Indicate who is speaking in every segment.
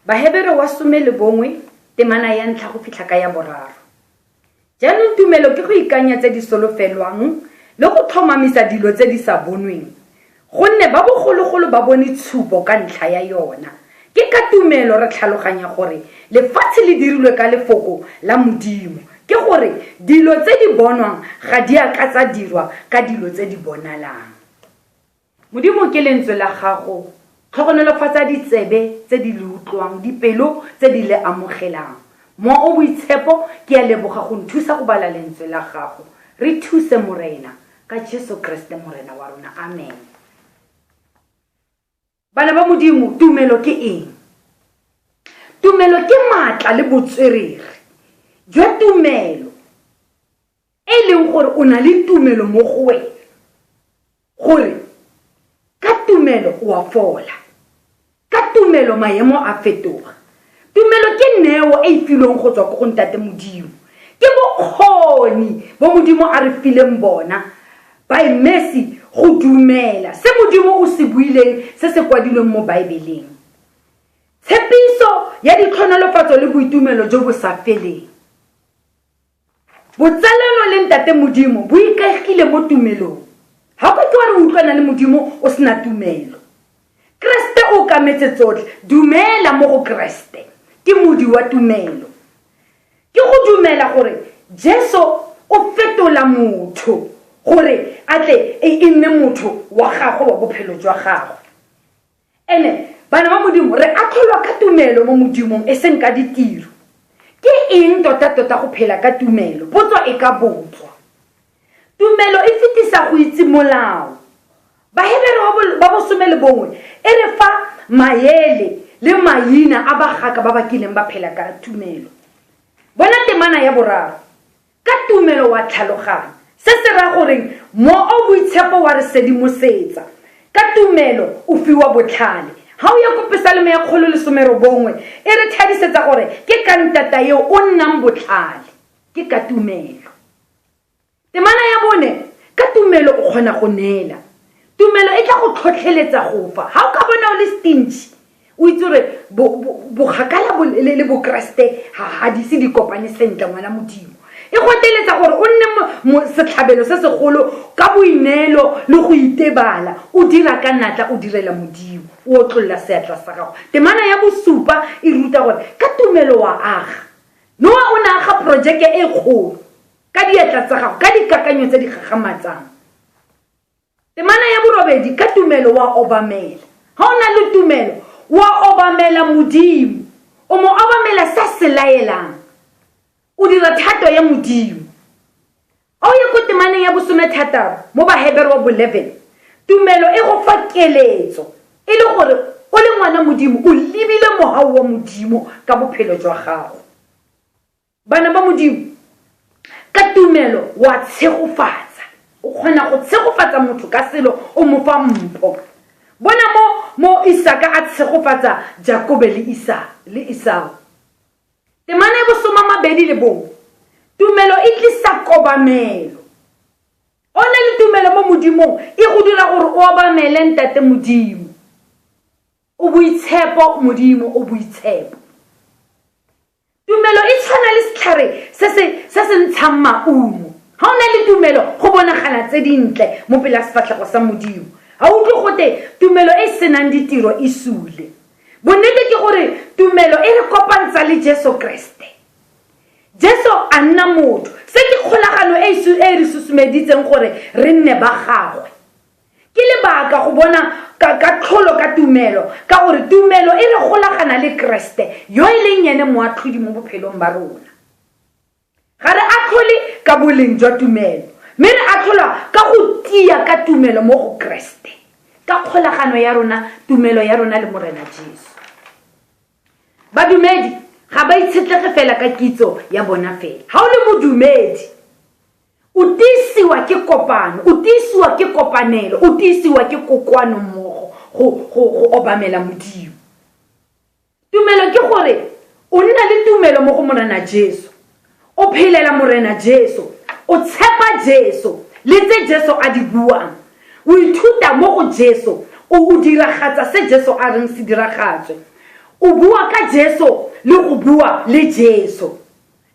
Speaker 1: Bahebere wa 11 temana ya ntlha go fitlha ka ya boraro. Jaanong tumelo ke go ikanya tse di solofelwang le go tlhomamisa dilo tse di sa bonweng. Gonne ba bogologolo ba bone tshupo ka ntlha ya yona. Ke ka tumelo re tlhaloganya gore lefatshe le dirilwe ka lefoko la Modimo. Ke gore dilo tse di bonwang ga di a ka tsa dirwa ka dilo tse di bonalang. Modimo ke lentswe la gago, tlhogonolofatsa ditsebe tse di le utlwang, dipelo tse di le amogelang. Mo o boitshepo ke a leboga go nthusa go bala lentswe la gago. Re thuse Morena ka Jesu Kriste Morena wa rona. Amen. Bana ba Modimo, tumelo ke eng? Tumelo ke maatla le botswerere jwa tumelo e leng gore o na le tumelo mo go wena, gore ka tumelo o a fola, ka tumelo maemo a fetoga. Tumelo ke neo e filweng go tswa go Ntate Modimo, ke bokgoni bo Modimo a re fileng bona by mercy go dumela se Modimo o se buileng se se kwadilweng mo Baebeleng. Tshepiso ya ditlhonolofatso le boitumelo jo bo sa feleng. Botsalano le Ntate Modimo bo ikaegile mo tumelong. Ha go ke re utlwana le Modimo o sena tumelo. Kriste o kametse tsotlhe, dumela mo go Kriste. Ke modi wa tumelo. Ke go dumela gore Jesu o fetola motho gore atle e nne motho wa gago wa bophelo jwa gago. Ene bana ba Modimo re atlholwa ka tumelo mo Modimong e seng ka ditiro. Ke eng tota go phela ka tumelo? Potso e ka botswa. Tumelo e fetisa go itse molao. Bahebere ba bo 11 e re fa maele le maina a bagaka ba ba kileng ba phela ka tumelo. Bona temana ya boraro. Ka tumelo wa tlhaloganya se se ra gore mo o boitshepo wa re sedimosetsa. Ka tumelo o fiwa botlhale. Ha o ya go Psalm ya 119 e re thadisetsa gore ke ka ntata yo o nnang botlhale, ke ka tumelo. Temana ya bone, ka tumelo o kgona go neela. Tumelo e tla go tlhotlheletsa go fa. Ha o ka bona o le stingy, o itse gore bogakala le bo Kriste ha di se di kopane sentle ngwana Modimo. E go teletsa gore o nne mo setlhabelo se segolo ka boinelo le go itebala, o dira ka natla, o direla Modimo, o tlolla seatla sa gago. Temana ya bosupa e ruta gore ka tumelo wa aga. Noa o na aga projeke e kgolo ka diatla tsa gago, ka dikakanyo tse di gagamatsang. Temana ya borobedi, ka tumelo wa obamela. Ha o na le tumelo wa obamela Modimo, o mo obamela sa se laelang, o dira thato ya Modimo. O ye ko temane ya bo16 mo Bahebere wa 11, tumelo e go fa keletso e le gore o le ngwana Modimo, o lebile mohau wa Modimo ka bophelo jwa gago. Bana ba Modimo, ka tumelo wa tshegofatsa, o kgona go tshegofatsa motho ka selo o mo fa mpho. Bona mo Isaka a tshegofatsa Jakobe le Esau. Temana e bo 21, tumelo e tlisa kobamelo. O na le tumelo mo Modimong e go dira gore o obamele Ntate Modimo. O boitshepo Modimo, o boitshepo. Tumelo e tshwana le setlhare se se ntshang maungo. Ha o na le tumelo go bonagala tse dintle mo pele sefatlhego sa Modimo. Ha o tle gote tumelo e senang ditiro e sule. Bonnete ke gore tumelo e re kopantsha le Jesu Kriste. Jesu a nna motho. Se ke kgolagano e re susumeditseng gore re nne ba gagwe. Ke lebaka go bona ka tlholo ka tumelo, ka gore tumelo e re golagana le Kriste yo e leng yene moatlhodi mo bophelong ba rona. Ga re atlhole ka boleng jwa tumelo, mme re atlhola ka go tia ka tumelo mo go Kriste, ka kgolagano ya rona, tumelo ya rona le Morena Jesu. Badumedi ga ba itshetlege fela ka kitso ya bona fela. Ha o le modumedi, o tiisiwa ke kopano, o tiisiwa ke kopanelo, o tiisiwa ke kokoano mmogo go obamela Modimo. Tumelo ke gore o nna le tumelo mo go Morena Jesu, o phelela Morena Jesu, o tshepa Jesu le tse Jesu a di buang, o ithuta mo go Jesu, o diragatsa se Jesu a reng se diragatswe. o bua ka Jesu le go bua le Jesu.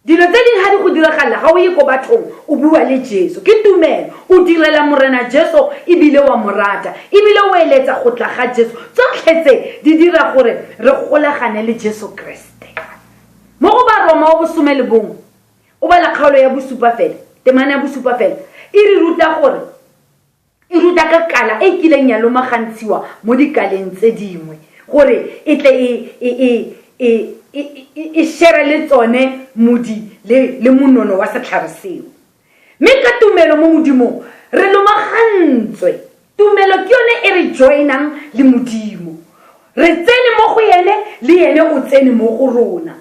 Speaker 1: Dilo tse ding ha di go diragala ga o ye ko bathong o bua le Jesu ke tumelo o direla morena Jesu ebile wa morata ebile o eletsa go tla ga Jesu tsotlhe tse di dira gore re golagane le Jesu Kriste. Mo go ba Roma o bosome le bongwe o ba la kgaolo ya bosupa fela temana ya bosupa fela e re ruta gore e ruta ka kala e kileng ya lomagantsiwa mo dikaleng tse dingwe gore e tle e share le tsone modi le monono wa setlhare seo. Mme ka tumelo mo modimo re lomagantswe. Tumelo ke yone e re joinang le modimo. Re tsene mo go yene le yene o tsene mo go rona.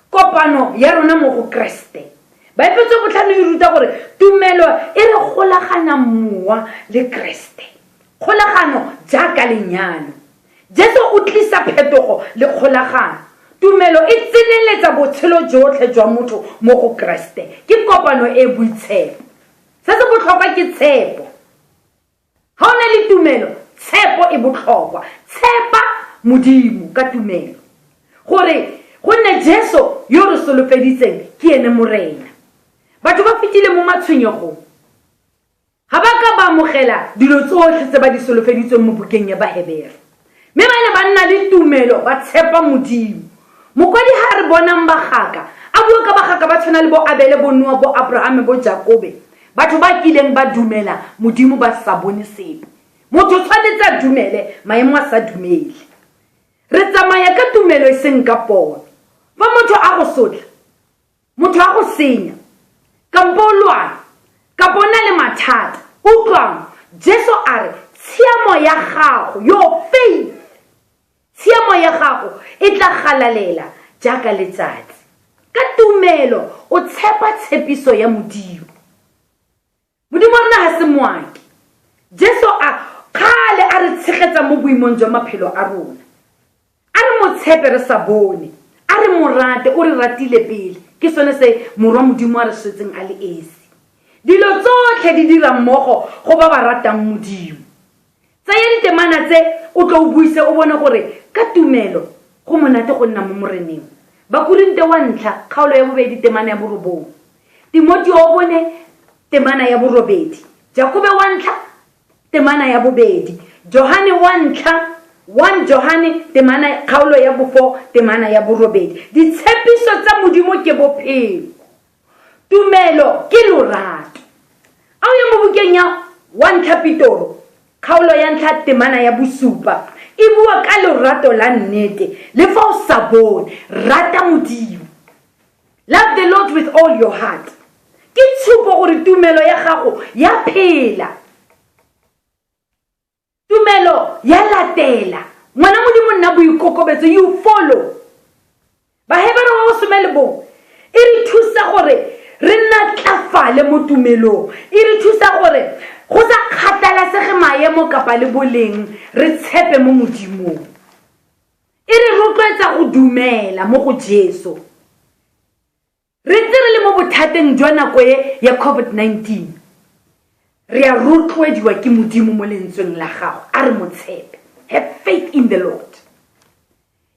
Speaker 1: Kopano ya rona mo go Kriste. Baebetse botlhano e ruta gore tumelo e re golagana mowa le Kriste. Kgolagano jaaka lenyalo. Jesu o tlisa phetogo le kgolagano. Tumelo e tseneletsa botshelo jotlhe jwa motho mo go Kriste. Ke kopano e boitshepo. Se se botlhokwa ke tshepo. Ha o na le tumelo, tshepo e botlhokwa. Tshepa modimo ka tumelo. Gore gonne Jesu yo re solofeditseng ke ene morena. Batho ba fetile mo matshwenyego. Ha ba ka ba amogela dilo tsotlhe tse ba di solofeditseng mo bukeng ya Bahebere. Mme ba ne ba nna le tumelo ba tshepa modimo. Mokwadi ha re bonang bagaka a bua ka bagaka ba tshwana le bo Abele, bo Noa, bo Abraham, bo Jakobe. Batho ba kileng ba dumela modimo ba sa bone sepe. Motho tshwanetse a dumele maemo a sa dumele. Re tsamaya ka tumelo e seng ka pono. Fa motho a go sotla, motho a go senya, kampo o lwana, kampo na le mathata, utlwang Jesu a re tshiamo ya gago yo faith. Tshiamo ya gago e tla galalela jaaka letsatsi. Ka tumelo o tshepa tshepiso ya modimo. Modimo rena ha se moaki. Jesu a kgale a re tshegetsa mo boimong jwa maphelo a rona. A re mo tshepe re sa bone. A re mo rate o re ratile pele. Ke sone se morwa modimo a re swetseng a le esi. Dilo tsotlhe di dira mmogo go ba ba ratang modimo. Tsaya ditemana tse o tlo o buise o bone gore ka tumelo go monate go nna mo moreneng. Bakorinte wa ntlha kgaolo ya bobedi temana ya borobong. Timoteo o bone temana ya borobedi. Jakobe wa ntlha temana ya bobedi. Johane wa ntlha 1 Johane temana kgaolo ya bofo temana ya borobedi. Ditshepiso tsa modimo ke bophelo. Tumelo ke lorato. A o ya mo bukeng ya 1 Kapitolo kgaolo ya ntlha temana ya bosupa e bua ka lorato la nnete le fa o sa bone rata modimo. Love the Lord with all your heart. Ke tshupo gore tumelo ya gago ya phela. Tumelo ya latela. Ngwana modimo nna boikokobetso you follow. Bahebere wa go somele bo e re thusa gore re nna tlafale mo tumelong. E re thusa gore go sa kgathalasege maemo kapa le boleng re tshepe mo modimong. E re rotloetsa go dumela mo go Jesu. Re tsere le mo bothateng jwa nako ya COVID-19. Re a rotloediwa ke modimo mo lentsweng la gago a re mo tshepe. Have faith in the Lord.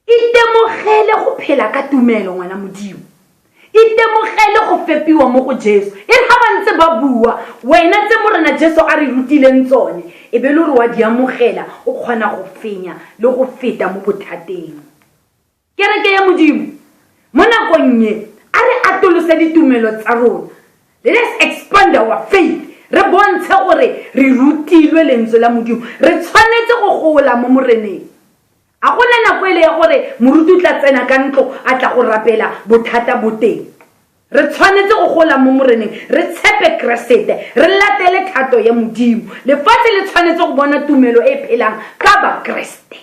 Speaker 1: Itemogele go phela ka tumelo ngwana modimo. Itemogele go fepiwa mo go Jesu. E re ha ba ntse ba bua wena tse morena Jesu a re rutileng tsone e be le re wa di amogela o kgona go fenya le go feta mo bothateng. Kereke ya modimo mo nakong ye a re atolose ditumelo tsa rona. Let us expand our faith. Re bontshe gore re rutilwe lentswe la modimo. Re tshwanetse go gola mo moreneng. A gona nako ile ya gore moruti o tla tsena ka ntlo a tla go rapela bothata boteng. Re tshwanetse go gola mo moreneng. Re tshepe Kriste. Re latele thato ya modimo. Lefatshe le tshwanetse go bona tumelo e phelang ka ba Kriste.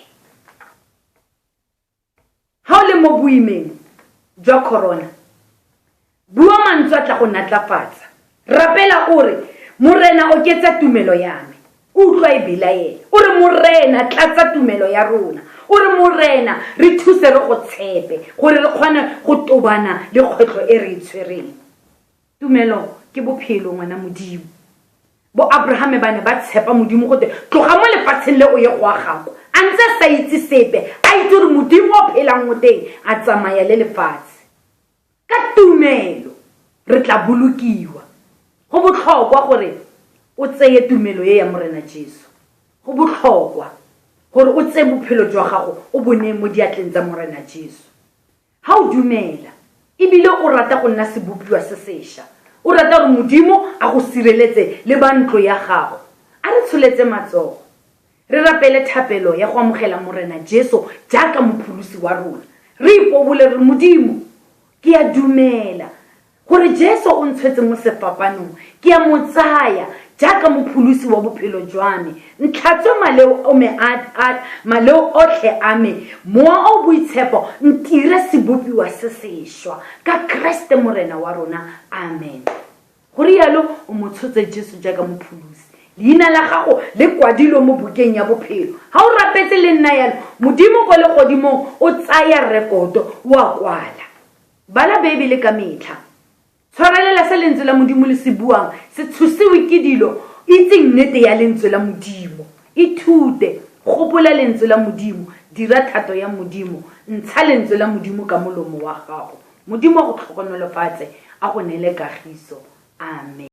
Speaker 1: Ha o le mo boimeng jwa corona, bua mantswe a tla go natlafatsa. Rapela ore morena o ketsa tumelo ya me. Utlwa e bilaela. Ore morena tlatsa tumelo ya rona. Ore morena re thuse re go tshepe gore re kgone go tobana le kgwetlo e re itshwereng. Tumelo ke bophelo ngwana modimo. Bo Abraham ba ne ba tshepa modimo go tloga mo lefatsheng le o ye go a gago. A ntse sa itse sepe a itse gore modimo o phela phelang mo teng a tsamaya le lefatshe ka tumelo re tla bolokiwa go botlhokwa gore o tseye tumelo ya morena Jesu go botlhokwa gore o tseye bophelo jwa gago o bone mo diatleng tsa morena Jesu ha o dumela ebile o rata go nna sebopiwa se sesha o rata gore modimo a go sireletse le bantlo ya gago a re tsholetse matsogo re rapele thapelo ya go amogela morena Jesu jaaka mopholosi wa rona re ipobole re modimo ke a dumela gore Jesu o ntshwetse mo sefapanong ke a mo tsaya jaaka mopholosi wa bophelo jwa me ntlhatswe maleo otlhe a me mowa o boitshepo ntire sebopiwa se sešwa ka Kriste morena wa rona amen gore yalo o mo tshotse Jesu jaaka mopholosi leina la gago le kwadilwe mo bukeng ya bophelo ha o rapetse le nna yalo modimo go le godimo o tsaya rekoto wa kwala bala bebele ka metlha tshwarelela se lentswe la modimo le se buang se tshusiwe ke dilo itseng nnete ya lentswe la modimo ithute gopola lentswe la modimo dira thato ya modimo ntsha lentswe la modimo ka molomo wa gago modimo go tlhokonolofatse a go nele kagiso amen